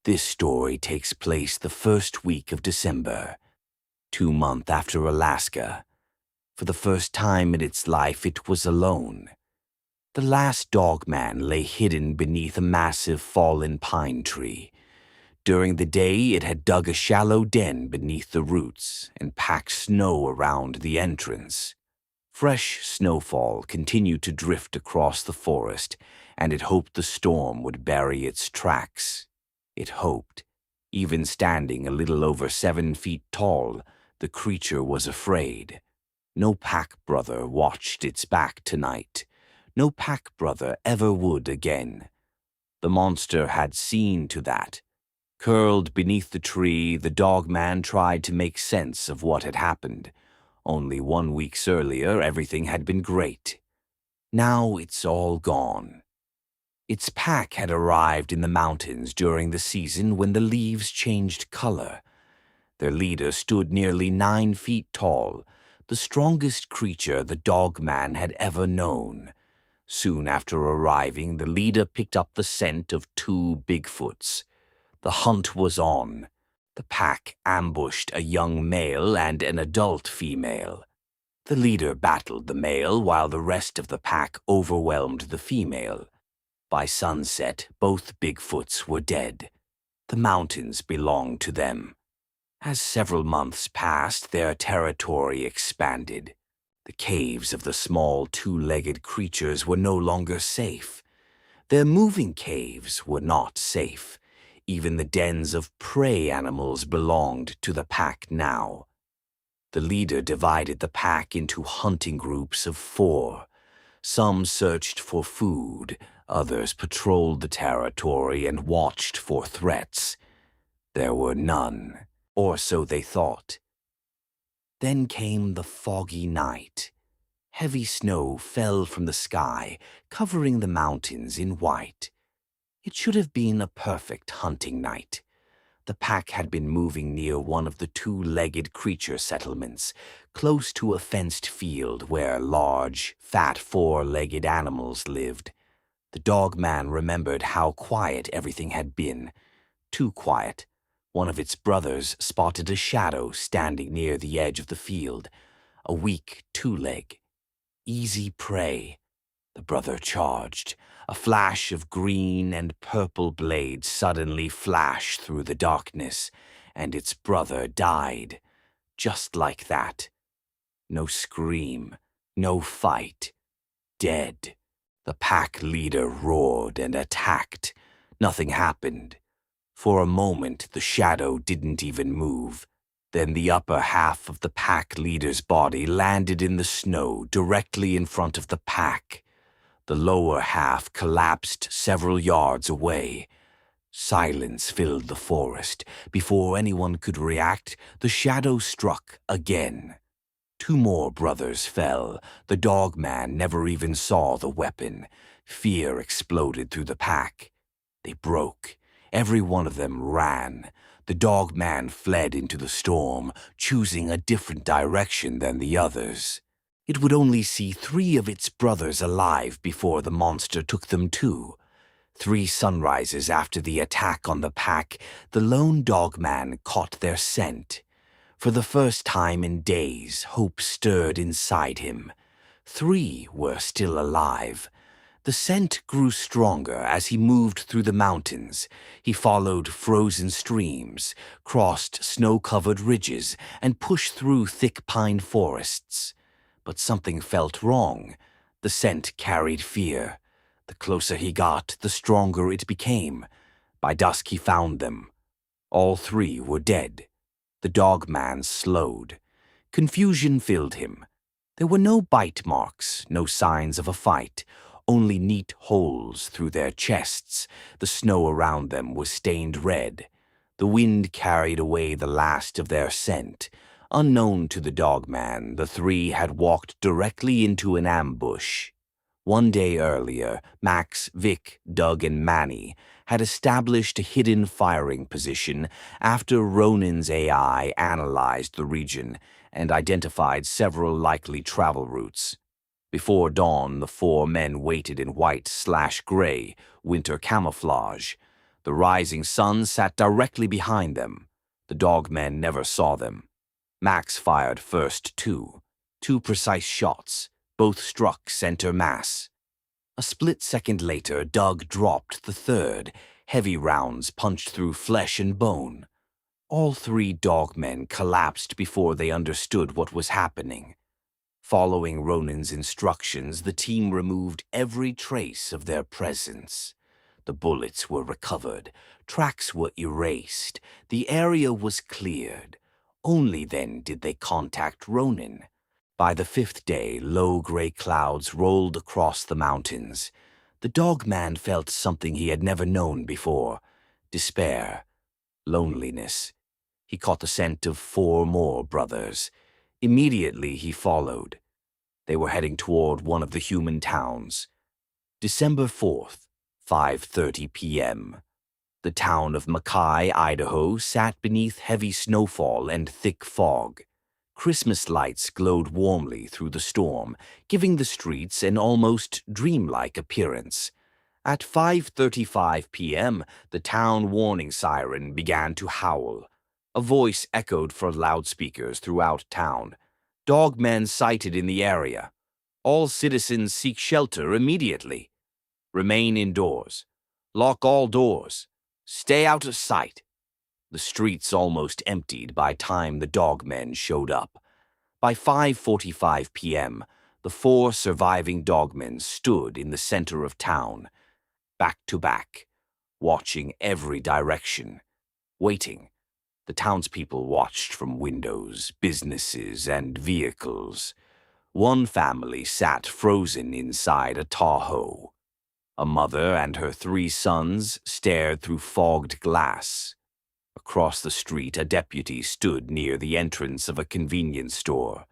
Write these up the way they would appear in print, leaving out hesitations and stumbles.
This story takes place the first week of December, 2 months after Alaska. For the first time in its life, it was alone. The last Dogman lay hidden beneath a massive fallen pine tree. During the day, it had dug a shallow den beneath the roots and packed snow around the entrance. Fresh snowfall continued to drift across the forest, and it hoped the storm would bury its tracks. It hoped. Even standing a little over 7 feet tall, the creature was afraid. No pack brother watched its back tonight. No pack brother ever would again. The monster had seen to that. Curled beneath the tree, the Dogman tried to make sense of what had happened. Only 1 week earlier, everything had been great. Now it's all gone. Its pack had arrived in the mountains during the season when the leaves changed color. Their leader stood nearly 9 feet tall, the strongest creature the Dogman had ever known. Soon after arriving, the leader picked up the scent of 2 Bigfoots. The hunt was on. The pack ambushed a young male and an adult female. The leader battled the male while the rest of the pack overwhelmed the female. By sunset, both Bigfoots were dead. The mountains belonged to them. As several months passed, their territory expanded. The caves of the small 2-legged creatures were no longer safe. Their moving caves were not safe. Even the dens of prey animals belonged to the pack now. The leader divided the pack into hunting groups of 4. Some searched for food, others patrolled the territory and watched for threats. There were none, or so they thought. Then came the foggy night. Heavy snow fell from the sky, covering the mountains in white. It should have been a perfect hunting night. The pack had been moving near one of the 2-legged creature settlements, close to a fenced field where large, fat 4-legged animals lived. The Dogman remembered how quiet everything had been. Too quiet. One of its brothers spotted a shadow standing near the edge of the field, a weak 2-leg. Easy prey. The brother charged. A flash of green and purple blades suddenly flashed through the darkness, and its brother died. Just like that. No scream, no fight. Dead. The pack leader roared and attacked. Nothing happened. For a moment, the shadow didn't even move. Then the upper half of the pack leader's body landed in the snow directly in front of the pack. The lower half collapsed several yards away. Silence filled the forest. Before anyone could react, the shadow struck again. 2 more brothers fell. The Dogman never even saw the weapon. Fear exploded through the pack. They broke. Every one of them ran. The Dogman fled into the storm, choosing a different direction than the others. It would only see 3 of its brothers alive before the monster took them too. 3 sunrises after the attack on the pack, the lone Dogman caught their scent. For the first time in days, hope stirred inside him. 3 were still alive. The scent grew stronger as he moved through the mountains. He followed frozen streams, crossed snow-covered ridges, and pushed through thick pine forests. But something felt wrong. The scent carried fear. The closer he got, the stronger it became. By dusk he found them. All 3 were dead. The Dogman slowed. Confusion filled him. There were no bite marks, no signs of a fight, only neat holes through their chests. The snow around them was stained red. The wind carried away the last of their scent. Unknown to the Dogman, the 3 had walked directly into an ambush. 1 day earlier, Max, Vic, Doug, and Manny had established a hidden firing position after Ronin's AI analyzed the region and identified several likely travel routes. Before dawn, the 4 men waited in white/gray winter camouflage. The rising sun sat directly behind them. The dogmen never saw them. Max fired first two precise shots. Both struck center mass. A split second later, Doug dropped the third. Heavy rounds punched through flesh and bone. All three dogmen collapsed before they understood what was happening. Following Ronan's instructions, the team removed every trace of their presence. The bullets were recovered, tracks were erased, the area was cleared. Only then did they contact Ronan. By the fifth day, low gray clouds rolled across the mountains. The dogman felt something he had never known before: despair, loneliness. He caught the scent of 4 more brothers. Immediately he followed. They were heading toward one of the human towns. December 4th, 5:30 p.m. The town of Mackay, Idaho, sat beneath heavy snowfall and thick fog. Christmas lights glowed warmly through the storm, giving the streets an almost dreamlike appearance. At 5:35 p.m., the town warning siren began to howl. A voice echoed from loudspeakers throughout town. Dogmen sighted in the area. All citizens seek shelter immediately. Remain indoors. Lock all doors. Stay out of sight. The streets almost emptied by time the dogmen showed up. By 5:45 p.m., the 4 surviving dogmen stood in the center of town, back to back, watching every direction, waiting. The townspeople watched from windows, businesses, and vehicles. One family sat frozen inside a Tahoe. A mother and her 3 sons stared through fogged glass. Across the street, a deputy stood near the entrance of a convenience store.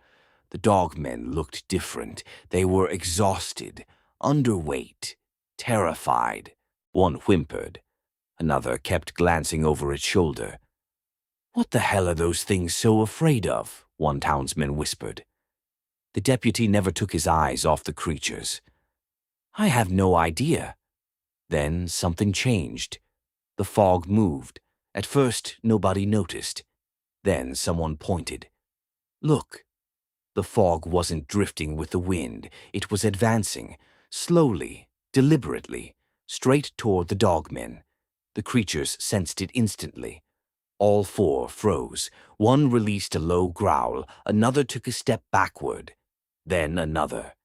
The dogmen looked different. They were exhausted, underweight, terrified. One whimpered. Another kept glancing over its shoulder. "What the hell are those things so afraid of?" one townsman whispered. The deputy never took his eyes off the creatures. "I have no idea." Then something changed. The fog moved. At first, nobody noticed. Then someone pointed. "Look." The fog wasn't drifting with the wind. It was advancing, slowly, deliberately, straight toward the dogmen. The creatures sensed it instantly. All 4 froze. One released a low growl. Another took a step backward. Then another.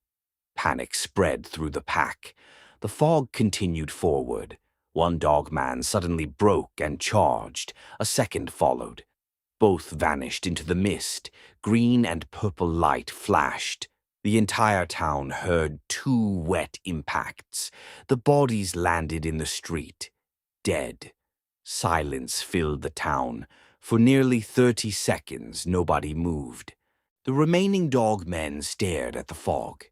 Panic spread through the pack. The fog continued forward. One dogman suddenly broke and charged. A second followed. Both vanished into the mist. Green and purple light flashed. The entire town heard 2 wet impacts. The bodies landed in the street, dead. Silence filled the town. For nearly 30 seconds, nobody moved. The remaining dogmen stared at the fog.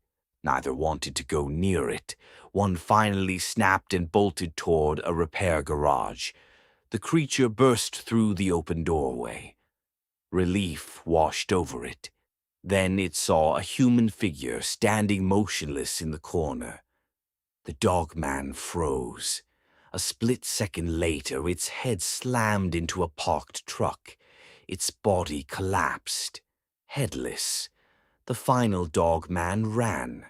Neither wanted to go near it. One finally snapped and bolted toward a repair garage. The creature burst through the open doorway. Relief washed over it. Then it saw a human figure standing motionless in the corner. The dogman froze. A split second later, its head slammed into a parked truck. Its body collapsed, headless. The final dogman ran,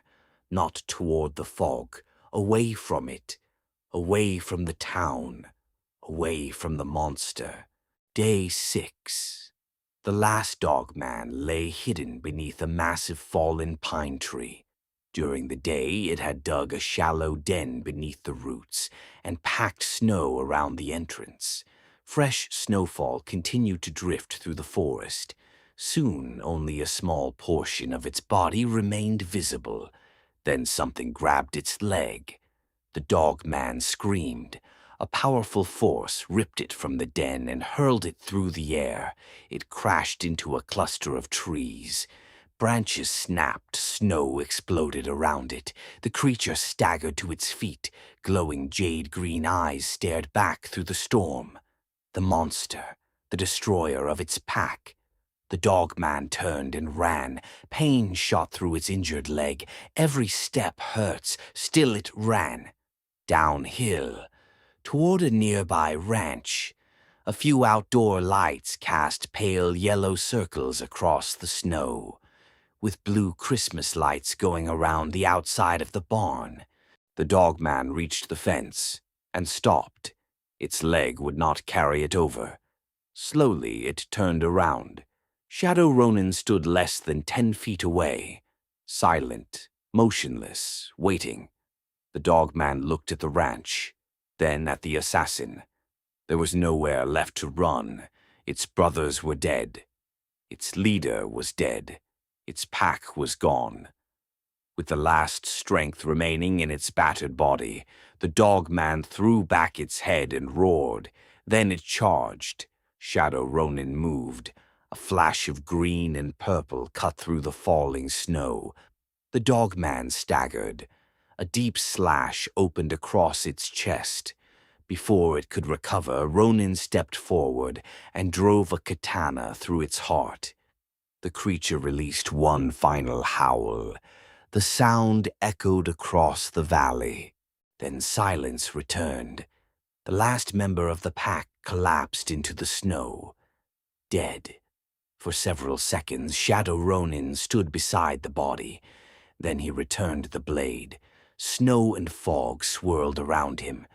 not toward the fog, away from it, away from the town, away from the monster. Day 6. The last dogman lay hidden beneath a massive fallen pine tree. During the day, it had dug a shallow den beneath the roots and packed snow around the entrance. Fresh snowfall continued to drift through the forest. Soon, only a small portion of its body remained visible. Then something grabbed its leg. The dogman screamed. A powerful force ripped it from the den and hurled it through the air. It crashed into a cluster of trees. Branches snapped, snow exploded around it. The creature staggered to its feet. Glowing jade-green eyes stared back through the storm. The monster, the destroyer of its pack. The dogman turned and ran. Pain shot through its injured leg. Every step hurts. Still it ran. Downhill. toward a nearby ranch. A few outdoor lights cast pale yellow circles across the snow, with blue Christmas lights going around the outside of the barn. The dogman reached the fence and stopped. Its leg would not carry it over. Slowly it turned around. Shadow Ronin stood less than 10 feet away, silent, motionless, waiting. The dogman looked at the ranch, then at the assassin. There was nowhere left to run. Its brothers were dead. Its leader was dead. Its pack was gone. With the last strength remaining in its battered body, the dogman threw back its head and roared. Then it charged. Shadow Ronin moved. A flash of green and purple cut through the falling snow. The dogman staggered. A deep slash opened across its chest. Before it could recover, Ronin stepped forward and drove a katana through its heart. The creature released one final howl. The sound echoed across the valley. Then silence returned. The last member of the pack collapsed into the snow, dead. For several seconds, Shadow Ronin stood beside the body. Then he returned the blade. Snow and fog swirled around him.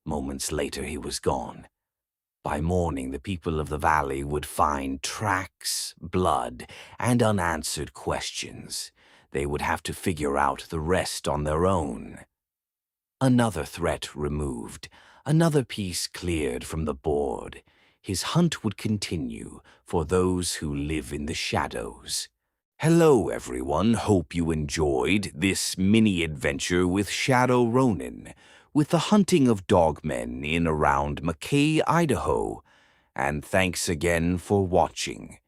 Moments later, he was gone. By morning, the people of the valley would find tracks, blood, and unanswered questions. They would have to figure out the rest on their own. Another threat removed, another piece cleared from the board. His hunt would continue for those who live in the shadows. Hello, everyone. Hope you enjoyed this mini-adventure with Shadow Ronin, with the hunting of dogmen in around Mackay, Idaho. And thanks again for watching.